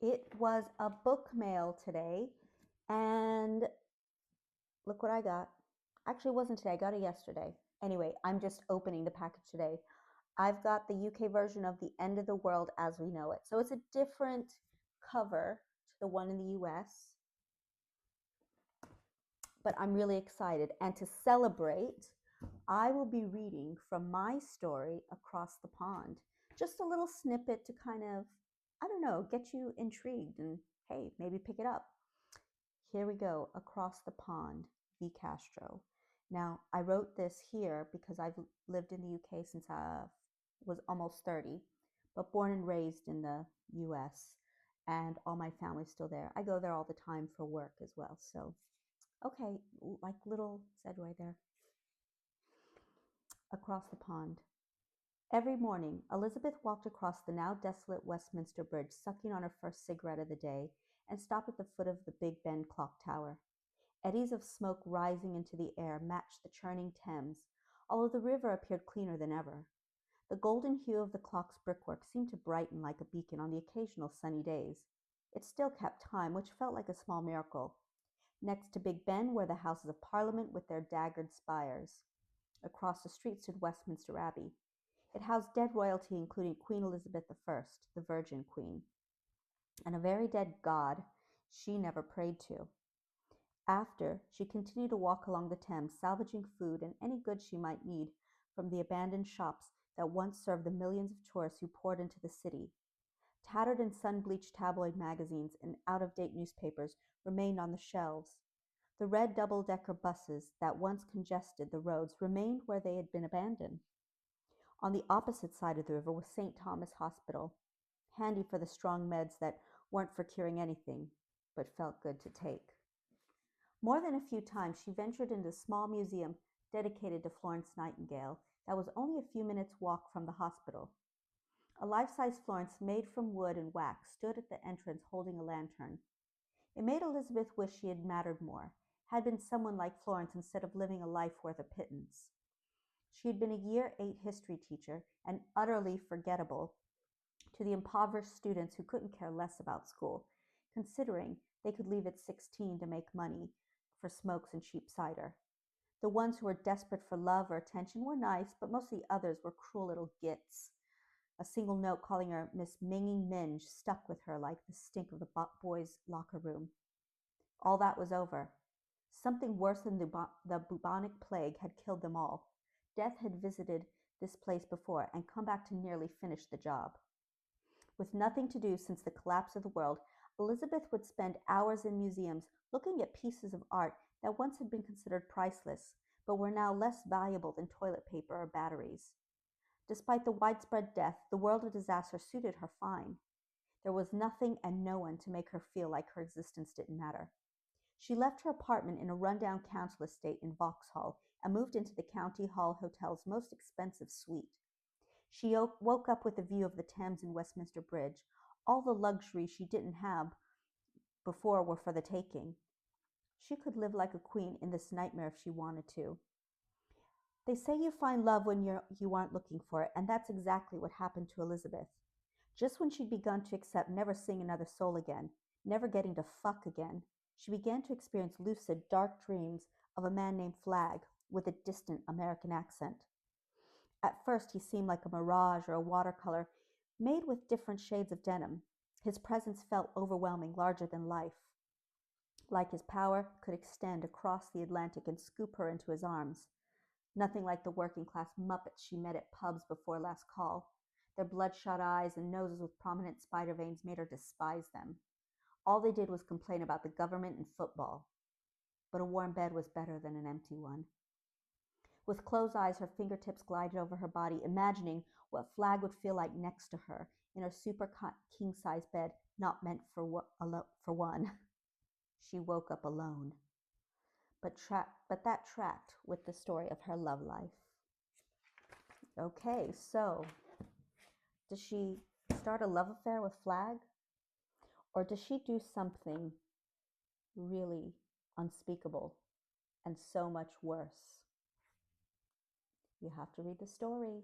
It was a book mail today, and look what I got. Actually, it wasn't today. I got it yesterday. Anyway, I'm just opening the package today. I've got the UK version of The End of the World as We Know It. So it's a different cover to the one in the US, but I'm really excited. And to celebrate, I will be reading from my story, Across the Pond. Just a little snippet to kind of, I don't know, get you intrigued and hey, maybe pick it up. Here we go, Across the Pond, V. Castro. Now, I wrote this here because I've lived in the UK since I was almost 30, but born and raised in the US, and all my family's still there. I go there all the time for work as well. So, okay, like little segue there. Across the Pond. Every morning, Elizabeth walked across the now desolate Westminster Bridge, sucking on her first cigarette of the day, and stopped at the foot of the Big Ben clock tower. Eddies of smoke rising into the air matched the churning Thames, although the river appeared cleaner than ever. The golden hue of the clock's brickwork seemed to brighten like a beacon on the occasional sunny days. It still kept time, which felt like a small miracle. Next to Big Ben were the Houses of Parliament with their daggered spires. Across the street stood Westminster Abbey. It housed dead royalty, including Queen Elizabeth I, the Virgin Queen, and a very dead god she never prayed to. After, she continued to walk along the Thames, salvaging food and any goods she might need from the abandoned shops that once served the millions of tourists who poured into the city. Tattered and sun-bleached tabloid magazines and out-of-date newspapers remained on the shelves. The red double-decker buses that once congested the roads remained where they had been abandoned. On the opposite side of the river was St. Thomas Hospital, handy for the strong meds that weren't for curing anything, but felt good to take. More than a few times she ventured into a small museum dedicated to Florence Nightingale that was only a few minutes' walk from the hospital. A life-size Florence made from wood and wax stood at the entrance holding a lantern. It made Elizabeth wish she had mattered more, had been someone like Florence instead of living a life worth a pittance. She had been a Year 8 history teacher and utterly forgettable to the impoverished students who couldn't care less about school, considering they could leave at 16 to make money for smokes and cheap cider. The ones who were desperate for love or attention were nice, but most of the others were cruel little gits. A single note calling her Miss Minging Minge stuck with her like the stink of the boys' locker room. All that was over. Something worse than the bubonic plague had killed them all. Death had visited this place before and come back to nearly finish the job. With nothing to do since the collapse of the world, Elizabeth would spend hours in museums looking at pieces of art that once had been considered priceless, but were now less valuable than toilet paper or batteries. Despite the widespread death, the world of disaster suited her fine. There was nothing and no one to make her feel like her existence didn't matter. She left her apartment in a rundown council estate in Vauxhall and moved into the County Hall Hotel's most expensive suite. She woke up with a view of the Thames and Westminster Bridge. All the luxuries she didn't have before were for the taking. She could live like a queen in this nightmare if she wanted to. They say you find love when you aren't looking for it, and that's exactly what happened to Elizabeth. Just when she'd begun to accept never seeing another soul again, never getting to fuck again, she began to experience lucid, dark dreams of a man named Flagg with a distant American accent. At first, he seemed like a mirage or a watercolor made with different shades of denim. His presence felt overwhelming, larger than life. Like his power could extend across the Atlantic and scoop her into his arms. Nothing like the working-class muppets she met at pubs before last call. Their bloodshot eyes and noses with prominent spider veins made her despise them. All they did was complain about the government and football. But a warm bed was better than an empty one. With closed eyes, her fingertips glided over her body, imagining what Flagg would feel like next to her in her super king-size bed, not meant for one. She woke up alone, but that tracked with the story of her love life. Okay, so does she start a love affair with Flagg? Or does she do something really unspeakable and so much worse? You have to read the story.